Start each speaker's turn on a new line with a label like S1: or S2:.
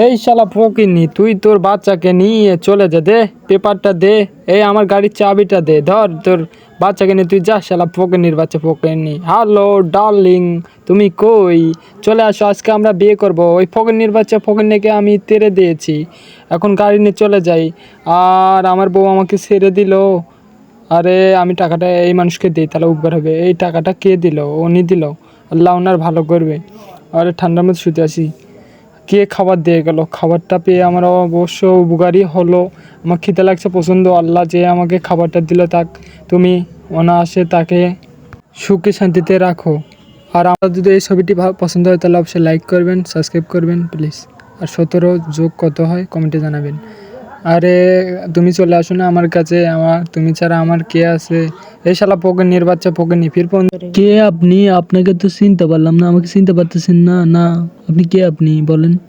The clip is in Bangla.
S1: এই শালা ফকিন্নি, তুই তোর বাচ্চাকে নিয়ে চলে যা, দে পেপারটা দে, এই আমার গাড়ির চাবিটা দে, ধর তোর বাচ্চাকে নিয়ে তুই যা, শালা ফকিন্নির বাচ্চা ফকিন্নি। হ্যালো ডার্লিং, তুমি কই? চলে আসো, আজকে আমরা বিয়ে করব। ওই ফকিন্নির বাচ্চা ফকিন্নিকে আমি তেড়ে দিয়েছি, এখন গাড়ি নিয়ে চলে যাই। আর আমার বউ আমাকে ছেড়ে দিল। আরে আমি টাকাটা এই মানুষকে দিই, তাহলে উপকার হবে। এই টাকাটা কে দিল? উনি দিল, আল্লাহ ওনার ভালো করবে। আরে ঠান্ডার মধ্যে শুতে আসি, কে খাবার দিয়ে গেল? খাবারটা পেয়ে আমার অবশ্য উপকারই হলো। আমার খিদে লাগছে পছন্দ, আল্লাহ যে আমাকে খাবারটা দিল তাক তুমি অনায়াসে তাকে সুখে শান্তিতে রাখো। আর আমার যদি এই ছবিটি পছন্দ হয় তাহলে অবশ্যই লাইক করবেন, সাবস্ক্রাইব করবেন প্লিজ। আর 17 যোগ কত হয় কমেন্টে জানাবেন। আরে তুমি চলে আসো না আমার কাছে, তুমি ছাড়া আমার কে আছে? এই শালা ফকিন্নির বাচ্চা ফকিন্নি, ফির ফোন। কে আপনি? আপনাকে তো চিনতে পারলাম না, আমাকে চিনতে পারতেছেন না? না, আপনি কে? আপনি বলেন।